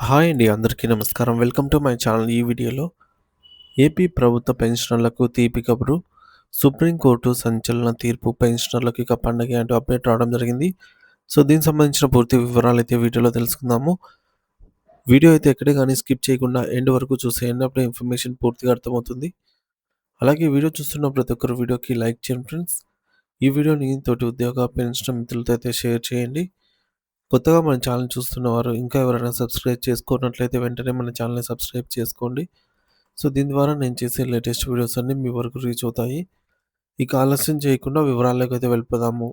Hi అండి. అందరికీ నమస్కారం. Welcome to my channel. ఈ వీడియోలో ఏపీ ప్రభుత్వ పెన్షనర్లకు తీపి కబురు. సుప్రీంకోర్టు సంచలన తీర్పు పెన్షనర్లకు ఇక పండగే అంటూ అప్డేట్ రావడం జరిగింది. సో, దీనికి సంబంధించిన పూర్తి వివరాలైతే వీడియోలో తెలుసుకుందాము. వీడియో అయితే ఎక్కడే గాని స్కిప్ చేయకుండా ఎండ్ వరకు చూసేయండి. అప్పుడే ఇన్ఫర్మేషన్ పూర్తిగా అర్థమవుతుంది. అలాగే వీడియో చూస్తున్న ప్రతి ఒక్కరు వీడియోకి లైక్ చేయండి ఫ్రెండ్స్. ఈ వీడియోని తోటి ఉద్యోగ, పెన్షన్ మిత్రులతో అయితే షేర్ చేయండి. కొత్తగా మన ఛానల్ చూస్తున్నవారు ఇంకా ఎవరైనా సబ్స్క్రైబ్ చేసుకోనట్లయితే వెంటనే మన ఛానల్‌ని సబ్స్క్రైబ్ చేసుకోండి. సో, దీని ద్వారా నేను చేసే లేటెస్ట్ వీడియోస్ అన్నీ మీ వరకు రీచ్ అవుతాయి. ఇక ఆలస్యం చేయకుండా వివరాల్లోకైతే వెళ్ళిపోదాము.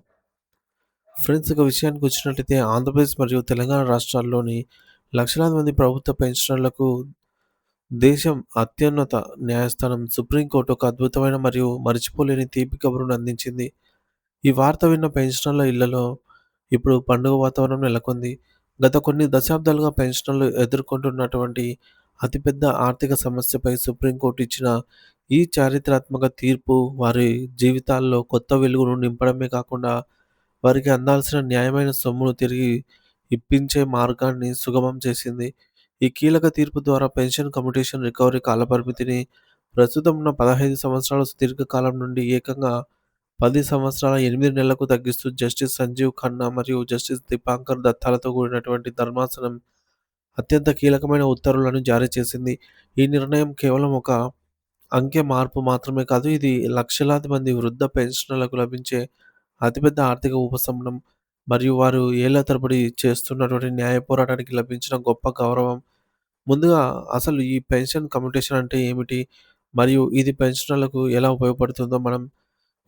ఫ్రెండ్స్, ఇక విషయానికొచ్చినట్లయితే ఆంధ్రప్రదేశ్ మరియు తెలంగాణ రాష్ట్రాల్లోని లక్షలాది మంది ప్రభుత్వ పెన్షనర్లకు దేశం అత్యున్నత న్యాయస్థానం సుప్రీంకోర్టు ఒక అద్భుతమైన మరియు మరిచిపోలేని తీపి కబురును అందించింది. ఈ వార్త విన్న పెన్షనర్ల ఇళ్లలో ఇప్పుడు పండుగ వాతావరణం నెలకొంది. గత కొన్ని దశాబ్దాలుగా పెన్షనర్లు ఎదుర్కొంటున్నటువంటి అతిపెద్ద ఆర్థిక సమస్యపై సుప్రీంకోర్టు ఇచ్చిన ఈ చారిత్రాత్మక తీర్పు వారి జీవితాల్లో కొత్త వెలుగును నింపడమే కాకుండా వారికి అందాల్సిన న్యాయమైన సొమ్మును తిరిగి ఇప్పించే మార్గాన్ని సుగమం చేసింది. ఈ కీలక తీర్పు ద్వారా పెన్షన్ కమ్యూటేషన్ రికవరీ కాలపరిమితిని ప్రస్తుతం ఉన్న 15 సంవత్సరాల సుదీర్ఘకాలం నుండి ఏకంగా 10 సంవత్సరాల 8 నెలలకు తగ్గిస్తూ జస్టిస్ సంజీవ్ ఖన్నా మరియు జస్టిస్ దీపాంకర్ దత్తాలతో కూడినటువంటి ధర్మాసనం అత్యంత కీలకమైన ఉత్తర్వులను జారీ చేసింది. ఈ నిర్ణయం కేవలం ఒక అంకె మార్పు మాత్రమే కాదు, ఇది లక్షలాది మంది వృద్ధ పెన్షనర్లకు లభించే అతిపెద్ద ఆర్థిక ఉపశమనం మరియు వారు ఏళ్ల తరబడి చేస్తున్నటువంటి న్యాయ పోరాటానికి లభించిన గొప్ప గౌరవం. ముందుగా అసలు ఈ పెన్షన్ కమ్యూటేషన్ అంటే ఏమిటి? మరియు ఇది పెన్షనర్లకు ఎలా ఉపయోగపడుతుందో మనం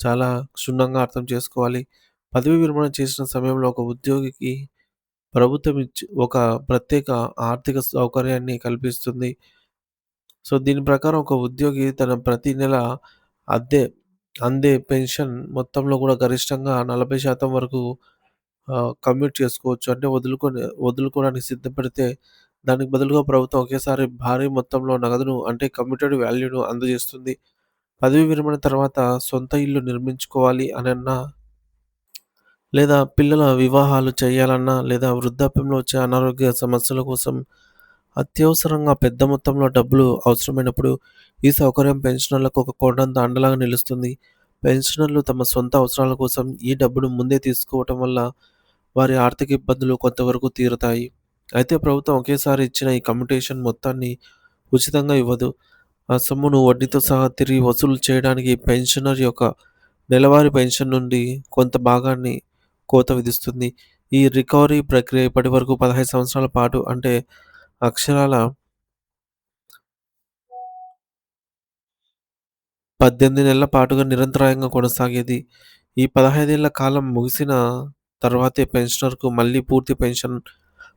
చాలా క్షుణ్ణంగా అర్థం చేసుకోవాలి. పదవీ విరమణ చేసిన సమయంలో ఒక ఉద్యోగికి ప్రభుత్వం ఒక ప్రత్యేక ఆర్థిక సౌకర్యాన్ని కల్పిస్తుంది. సో, దీని ప్రకారం ఒక ఉద్యోగి తన ప్రతి నెల అద్దె అందే పెన్షన్ మొత్తంలో కూడా గరిష్టంగా 40% వరకు కమ్యూట్ చేసుకోవచ్చు. అంటే వదులుకోవడానికి సిద్ధపడితే దానికి బదులుగా ప్రభుత్వం ఒకేసారి భారీ మొత్తంలో నగదును అంటే కమ్యూటెడ్ వాల్యూను అందజేస్తుంది. పదవీ విరమణ తర్వాత సొంత ఇల్లు నిర్మించుకోవాలి అనన్నా, లేదా పిల్లల వివాహాలు చేయాలన్నా, లేదా వృద్ధాప్యంలో వచ్చే అనారోగ్య సమస్యల కోసం అత్యవసరంగా పెద్ద మొత్తంలో డబ్బులు అవసరమైనప్పుడు ఈ సౌకర్యం పెన్షనర్లకు ఒక కొండంత అండలాగా నిలుస్తుంది. పెన్షనర్లు తమ సొంత అవసరాల కోసం ఈ డబ్బును ముందే తీసుకోవటం వల్ల వారి ఆర్థిక ఇబ్బందులు కొంతవరకు తీరుతాయి. అయితే ప్రభుత్వం ఒకేసారి ఇచ్చిన ఈ కమ్యుటేషన్ మొత్తాన్ని ఉచితంగా ఇవ్వదు. ఆ సొమ్మును వడ్డీతో సహా తిరిగి వసూలు చేయడానికి పెన్షనర్ యొక్క నెలవారీ పెన్షన్ నుండి కొంత భాగాన్ని కోత విధిస్తుంది. ఈ రికవరీ ప్రక్రియ ఇప్పటివరకు 15 సంవత్సరాల పాటు అంటే అక్షరాల 18 నెలల పాటుగా నిరంతరాయంగా కొనసాగేది. ఈ 15 ఏళ్ల కాలం ముగిసిన తర్వాతే పెన్షనర్‌కు మళ్ళీ పూర్తి పెన్షన్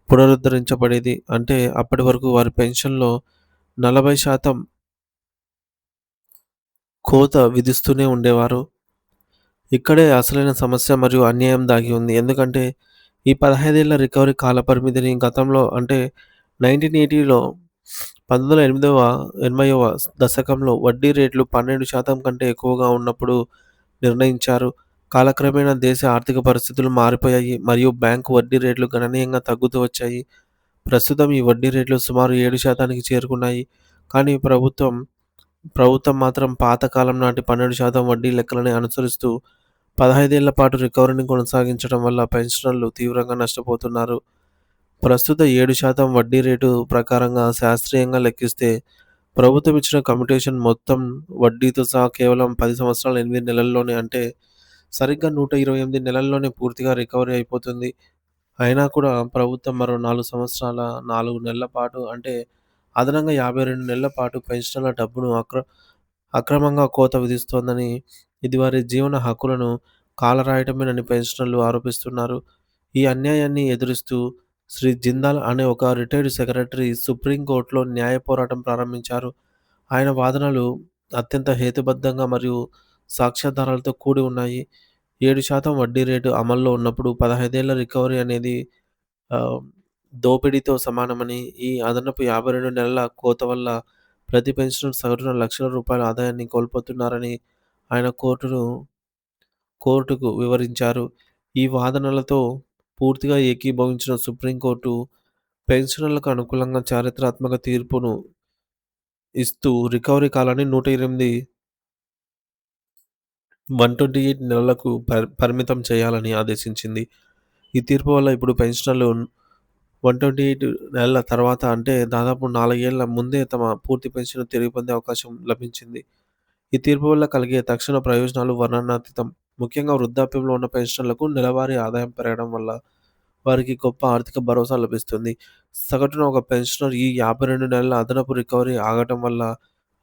పునరుద్ధరించబడేది. అంటే అప్పటి వరకు వారి పెన్షన్‌లో 40% కోత విధిస్తూనే ఉండేవారు. ఇక్కడే అసలైన సమస్య మరియు అన్యాయం దాగి ఉంది. ఎందుకంటే ఈ 15 ఏళ్ల రికవరీ కాల పరిమితిని గతంలో అంటే 1980లో 1980వ దశకంలో వడ్డీ రేట్లు 12% కంటే ఎక్కువగా ఉన్నప్పుడు నిర్ణయించారు. కాలక్రమేణా దేశ ఆర్థిక పరిస్థితులు మారిపోయాయి మరియు బ్యాంకు వడ్డీ రేట్లు గణనీయంగా తగ్గుతూ వచ్చాయి. ప్రస్తుతం ఈ వడ్డీ రేట్లు సుమారు 7%కి చేరుకున్నాయి. కానీ ప్రభుత్వం ప్రభుత్వం మాత్రం పాత కాలం నాటి 12% వడ్డీ లెక్కలనే అనుసరిస్తూ 15 ఏళ్ల పాటు రికవరీని కొనసాగించడం వల్ల పెన్షనర్లు తీవ్రంగా నష్టపోతున్నారు. ప్రస్తుత 7% వడ్డీ రేటు ప్రకారంగా శాస్త్రీయంగా లెక్కిస్తే ప్రభుత్వం ఇచ్చిన కమ్యుటేషన్ మొత్తం వడ్డీతో సహా కేవలం 10 సంవత్సరాల 8 నెలల్లోనే అంటే సరిగ్గా 128 నెలల్లోనే పూర్తిగా రికవరీ అయిపోతుంది. అయినా కూడా ప్రభుత్వం మరో 4 సంవత్సరాల 4 నెలల పాటు అంటే అదనంగా 52 నెలల పాటు పెన్షనర్ల డబ్బును అక్రమంగా కోత విధిస్తోందని, ఇది వారి జీవన హక్కులను కాలరాయటమేనని పెన్షనర్లు ఆరోపిస్తున్నారు. ఈ అన్యాయాన్ని ఎదురిస్తూ శ్రీ జిందాల్ అనే ఒక రిటైర్డ్ సెక్రటరీ సుప్రీంకోర్టులో న్యాయ పోరాటం ప్రారంభించారు. ఆయన వాదనలు అత్యంత హేతుబద్ధంగా మరియు సాక్ష్యాధారాలతో కూడి ఉన్నాయి. 7% వడ్డీ రేటు అమల్లో ఉన్నప్పుడు 15 ఏళ్ల రికవరీ అనేది ఆహ్, దోపిడీతో సమానమని, ఈ అదనపు 52 నెలల కోత వల్ల ప్రతి పెన్షనర్ సగటున లక్షల రూపాయల ఆదాయాన్ని కోల్పోతున్నారని ఆయన కోర్టుకు వివరించారు. ఈ వాదనలతో పూర్తిగా ఏకీభవించిన సుప్రీంకోర్టు పెన్షనర్లకు అనుకూలంగా చారిత్రాత్మక తీర్పును ఇస్తూ రికవరీ కాలాన్ని 128 128 నెలలకు పరిమితం చేయాలని ఆదేశించింది. ఈ తీర్పు వల్ల ఇప్పుడు పెన్షనర్లు 128 నెలల తర్వాత అంటే దాదాపు 4 ఏళ్ల ముందే తమ పూర్తి పెన్షన్ తిరిగి పొందే అవకాశం లభించింది. ఈ తీర్పు వల్ల కలిగే తక్షణ ప్రయోజనాలు వర్ణనాతీతం. ముఖ్యంగా వృద్ధాప్యంలో ఉన్న పెన్షనర్లకు నెలవారీ ఆదాయం పెరగడం వల్ల వారికి గొప్ప ఆర్థిక భరోసా లభిస్తుంది. సగటున ఒక పెన్షనర్ ఈ 52 నెలల అదనపు రికవరీ ఆగటం వల్ల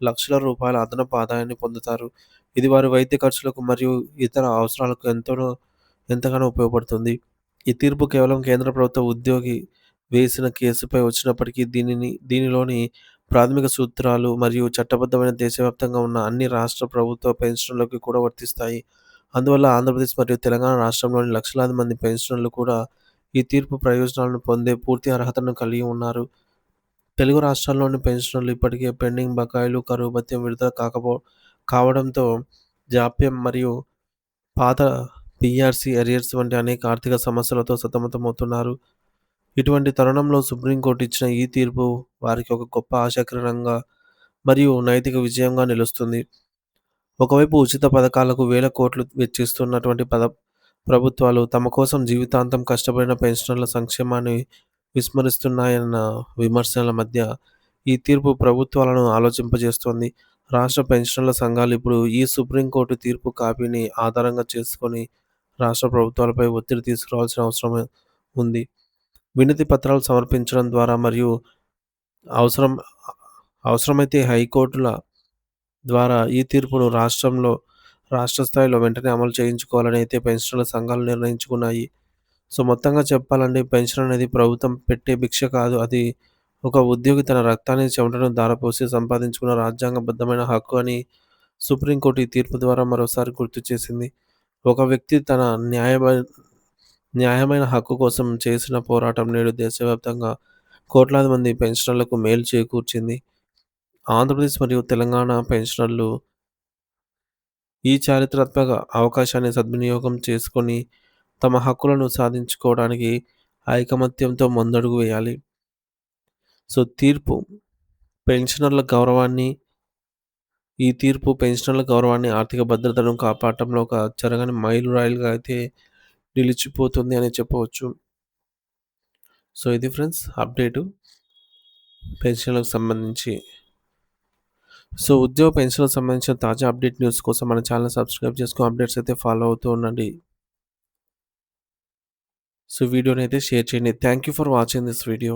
లక్షల రూపాయల అదనపు ఆదాయాన్ని పొందుతారు. ఇది వారి వైద్య ఖర్చులకు మరియు ఇతర అవసరాలకు ఎంతగానో ఉపయోగపడుతుంది. ఈ తీర్పు కేవలం కేంద్ర ప్రభుత్వ ఉద్యోగి వేసిన కేసుపై వచ్చినప్పటికీ దీనిలోని ప్రాథమిక సూత్రాలు మరియు చట్టబద్ధమైన దేశవ్యాప్తంగా ఉన్న అన్ని రాష్ట్ర ప్రభుత్వ పెన్షన్‌లకు కూడా వర్తిస్తాయి. అందువల్ల ఆంధ్రప్రదేశ్ మరియు తెలంగాణ రాష్ట్రంలోని లక్షలాది మంది పెన్షనర్లు కూడా ఈ తీర్పు ప్రయోజనాలను పొందే పూర్తి అర్హతను కలిగి ఉన్నారు. తెలుగు రాష్ట్రాల్లోని పెన్షనర్లు ఇప్పటికే పెండింగ్ బకాయిలు, కరువు భత్యం విడుదల కావడంతో జాప్యం మరియు పాత పీఆర్సీ అరియర్స్ వంటి అనేక ఆర్థిక సమస్యలతో సతమతమవుతున్నారు. ఇటువంటి తరుణంలో సుప్రీంకోర్టు ఇచ్చిన ఈ తీర్పు వారికి ఒక గొప్ప ఆశాకిరణంగా మరియు నైతిక విజయంగా నిలుస్తుంది. ఒకవైపు ఉచిత పథకాలకు వేల కోట్లు వెచ్చిస్తున్నటువంటి ప్రభుత్వాలు తమ కోసం జీవితాంతం కష్టపడిన పెన్షనర్ల సంక్షేమాన్ని విస్మరిస్తున్నాయన్న విమర్శల మధ్య ఈ తీర్పు ప్రభుత్వాలను ఆలోచింపజేస్తోంది. రాష్ట్ర పెన్షనర్ల సంఘాలు ఇప్పుడు ఈ సుప్రీంకోర్టు తీర్పు కాపీని ఆధారంగా చేసుకొని రాష్ట్ర ప్రభుత్వాలపై ఒత్తిడి తీసుకురావాల్సిన అవసరం ఉంది. వినతి పత్రాలు సమర్పించడం ద్వారా మరియు అవసరం అవసరమైతే హైకోర్టుల ద్వారా ఈ తీర్పును రాష్ట్ర స్థాయిలో వెంటనే అమలు చేయించుకోవాలని అయితే పెన్షనర్ల సంఘాలు నిర్ణయించుకున్నాయి. సో, మొత్తంగా చెప్పాలంటే పెన్షన్ అనేది ప్రభుత్వం పెట్టే భిక్ష కాదు. అది ఒక ఉద్యోగి తన రక్తాన్ని, చెమటను ధారపోసి సంపాదించుకున్న రాజ్యాంగబద్ధమైన హక్కు అని సుప్రీంకోర్టు ఈ తీర్పు ద్వారా మరోసారి గుర్తు చేసింది. ఒక వ్యక్తి తన న్యాయమైన హక్కు కోసం చేసిన పోరాటం నేడు దేశవ్యాప్తంగా కోట్లాది మంది పెన్షనర్లకు మేలు చేకూర్చింది. ఆంధ్రప్రదేశ్ మరియు తెలంగాణ పెన్షనర్లు ఈ చారిత్రాత్మక అవకాశాన్ని సద్వినియోగం చేసుకొని తమ హక్కులను సాధించుకోవడానికి ఐకమత్యంతో ముందడుగు వేయాలి. సో, పెన్షనర్ల గౌరవాన్ని పెన్షనర్ల గౌరవాన్ని, ఆర్థిక భద్రతను కాపాడటంలో ఒక చెరగని మైలురాయిగా అయితే నిలిచిపోతుంది అని చెప్పవచ్చు. సో, ఇది ఫ్రెండ్స్ అప్డేటు పెన్షన్‌లకు సంబంధించి. సో, ఉద్యోగ పెన్షన్‌లకు సంబంధించిన తాజా అప్డేట్ న్యూస్ కోసం మన ఛానెల్‌ని సబ్స్క్రైబ్ చేసుకొని అప్డేట్స్ అయితే ఫాలో అవుతూ ఉండండి. సో, వీడియోని అయితే షేర్ చేయండి. Thank you for watching this video.